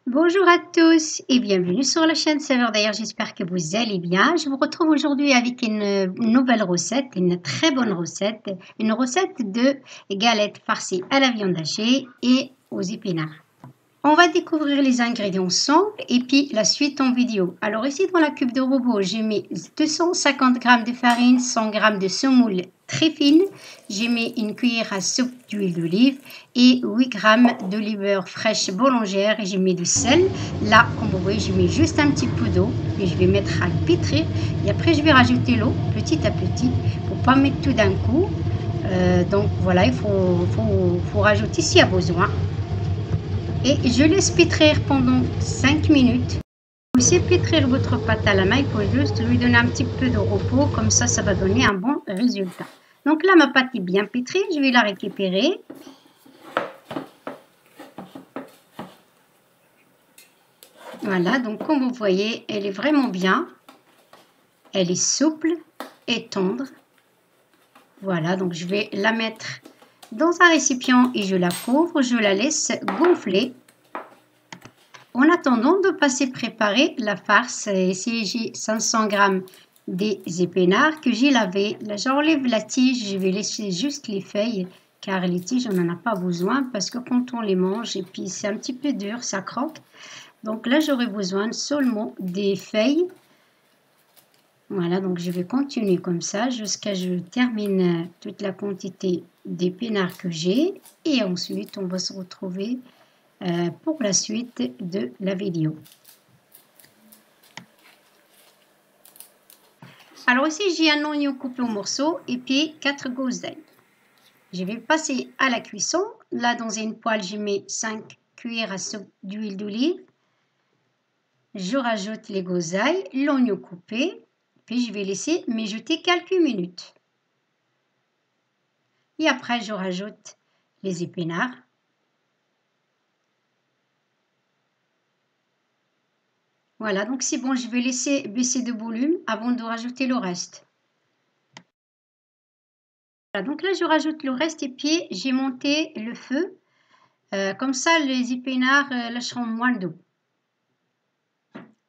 Bonjour à tous et bienvenue sur la chaîne Saveurs d'ailleurs, j'espère que vous allez bien. Je vous retrouve aujourd'hui avec une nouvelle recette, une très bonne recette, une recette de galettes farcies à la viande hachée et aux épinards. On va découvrir les ingrédients ensemble et puis la suite en vidéo. Alors ici dans la cube de robot, j'ai mis 250 g de farine, 100 g de semoule très fine. J'ai mis une cuillère à soupe d'huile d'olive et 8 g d'olive fraîche boulangère. Et j'ai mis du sel. Là, comme vous voyez, j'ai mis juste un petit peu d'eau et je vais mettre à pétrir. Et après, je vais rajouter l'eau petit à petit pour pas mettre tout d'un coup. Donc voilà, il faut rajouter s'il y a besoin. Et je laisse pétrir pendant 5 minutes. Vous laissez pétrir votre pâte à la main, il faut juste lui donner un petit peu de repos, comme ça va donner un bon résultat. Donc là, ma pâte est bien pétrie, je vais la récupérer. Voilà, donc comme vous voyez, elle est vraiment bien. Elle est souple et tendre. Voilà, donc je vais la mettre dans un récipient et je la couvre, je la laisse gonfler. En attendant de passer préparer la farce, ici j'ai 500 g des épinards que j'ai lavés. Là j'enlève la tige, je vais laisser juste les feuilles car les tiges on n'en a pas besoin parce que quand on les mange et puis c'est un petit peu dur, ça croque. Donc là j'aurai besoin seulement des feuilles. Voilà, donc je vais continuer comme ça jusqu'à ce que je termine toute la quantité d'épinards que j'ai et ensuite on va se retrouver pour la suite de la vidéo. Alors ici j'ai un oignon coupé en morceaux et puis 4 gousses d'ail. Je vais passer à la cuisson. Là dans une poêle je mets 5 cuillères à soupe d'huile d'olive. Je rajoute les gousses d'ail, l'oignon coupé, puis je vais laisser mijoter quelques minutes. Et après je rajoute les épinards. Voilà, donc c'est bon, je vais laisser baisser de volume avant de rajouter le reste. Voilà, donc là, je rajoute le reste et puis j'ai monté le feu. Comme ça, les épinards lâcheront moins d'eau.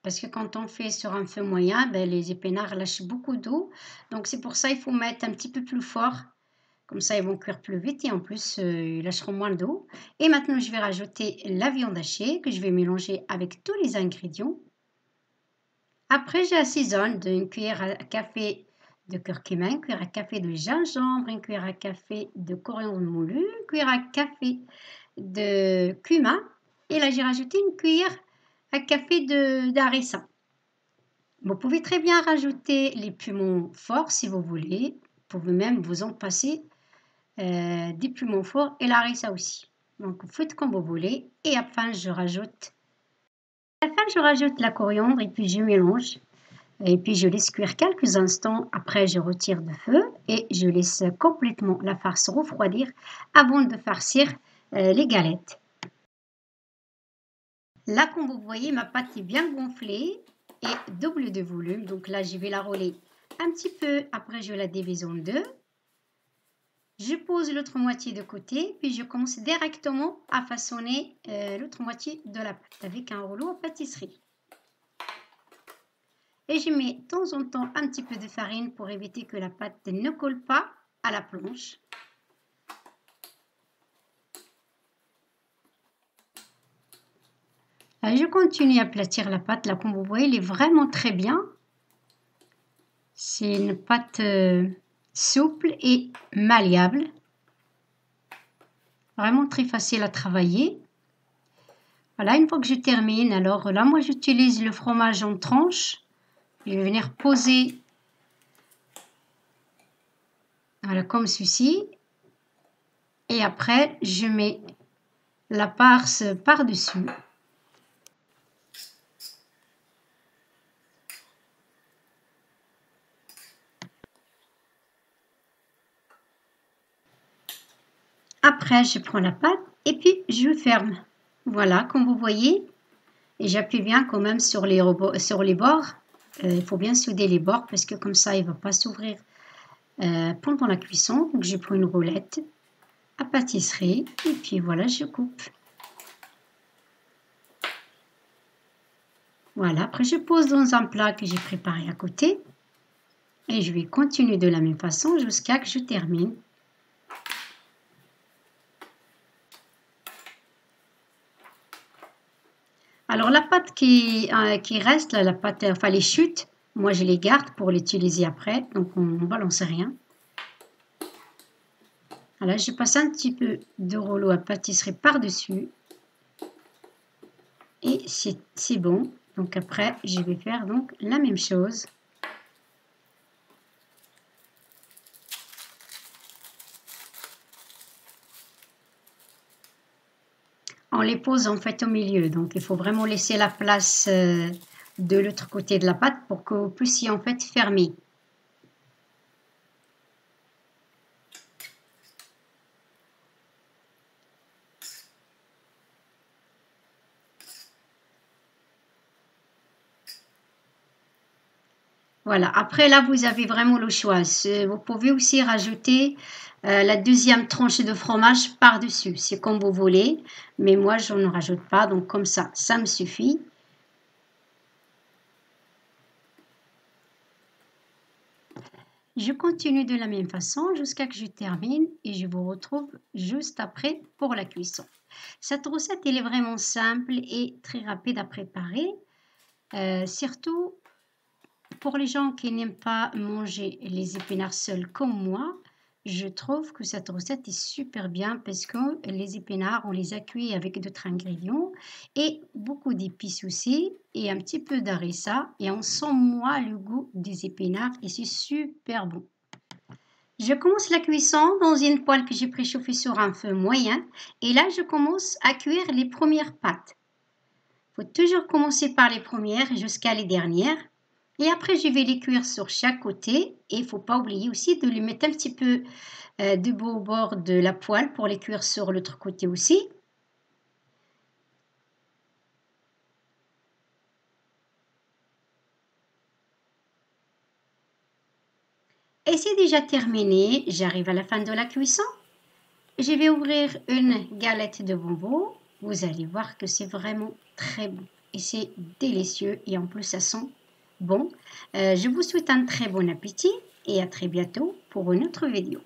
Parce que quand on fait sur un feu moyen, ben, les épinards lâchent beaucoup d'eau. Donc c'est pour ça qu'il faut mettre un petit peu plus fort. Comme ça, ils vont cuire plus vite et en plus, ils lâcheront moins d'eau. Et maintenant, je vais rajouter la viande hachée que je vais mélanger avec tous les ingrédients. Après, j'assaisonne d'une cuillère à café de curcuma, une cuillère à café de gingembre, une cuillère à café de coriandre moulu, une cuillère à café de cumin. Et là, j'ai rajouté une cuillère à café d'harissa. Vous pouvez très bien rajouter les piments forts si vous voulez. Vous pouvez même vous en passer des piments forts et l'harissa aussi. Donc, faites comme vous voulez. Et enfin, je rajoute la coriandre et puis je mélange. Et puis je laisse cuire quelques instants. Après, je retire de feu et je laisse complètement la farce refroidir avant de farcir les galettes. Là, comme vous voyez, ma pâte est bien gonflée et double de volume. Donc là, je vais la rouler un petit peu. Après, je la divise en deux. Je pose l'autre moitié de côté, puis je commence directement à façonner l'autre moitié de la pâte avec un rouleau à pâtisserie. Et je mets de temps en temps un petit peu de farine pour éviter que la pâte ne colle pas à la planche. Je continue à aplatir la pâte. Là, comme vous voyez, elle est vraiment très bien. C'est une pâte souple et malléable. Vraiment très facile à travailler. Voilà, une fois que je termine, alors là, moi, j'utilise le fromage en tranches. Je vais venir poser, voilà, comme ceci. Et après, je mets la farce par-dessus. Après, je prends la pâte et puis je ferme. Voilà, comme vous voyez. Et j'appuie bien quand même sur les bords. Il faut bien souder les bords parce que comme ça, il ne va pas s'ouvrir pendant la cuisson. Donc, je prends une roulette à pâtisserie et puis voilà, je coupe. Voilà, après je pose dans un plat que j'ai préparé à côté. Et je vais continuer de la même façon jusqu'à que je termine. Alors la pâte qui reste, là, la pâte, enfin les chutes, moi je les garde pour l'utiliser après, donc on ne balance rien. Alors je passe un petit peu de rouleau à pâtisserie par-dessus. Et c'est bon. Donc après, je vais faire donc la même chose. On les pose en fait au milieu. Donc il faut vraiment laisser la place de l'autre côté de la pâte pour que vous puissiez en fait fermer. Voilà, après là, vous avez vraiment le choix. Vous pouvez aussi rajouter la deuxième tranche de fromage par-dessus. C'est comme vous voulez, mais moi, je ne rajoute pas. Donc comme ça me suffit. Je continue de la même façon jusqu'à que je termine et je vous retrouve juste après pour la cuisson. Cette recette, elle est vraiment simple et très rapide à préparer. Surtout pour les gens qui n'aiment pas manger les épinards seuls comme moi, je trouve que cette recette est super bien parce que les épinards, on les a cuits avec d'autres ingrédients et beaucoup d'épices aussi et un petit peu d'harissa et on sent moi le goût des épinards et c'est super bon. Je commence la cuisson dans une poêle que j'ai préchauffée sur un feu moyen et là je commence à cuire les premières pâtes. Il faut toujours commencer par les premières jusqu'à les dernières. Et après, je vais les cuire sur chaque côté. Et il ne faut pas oublier aussi de les mettre un petit peu de beau au bord de la poêle pour les cuire sur l'autre côté aussi. Et c'est déjà terminé. J'arrive à la fin de la cuisson. Je vais ouvrir une galette de bonbons. Vous allez voir que c'est vraiment très bon. Et c'est délicieux. Et en plus, ça sent bon. Je vous souhaite un très bon appétit et à très bientôt pour une autre vidéo.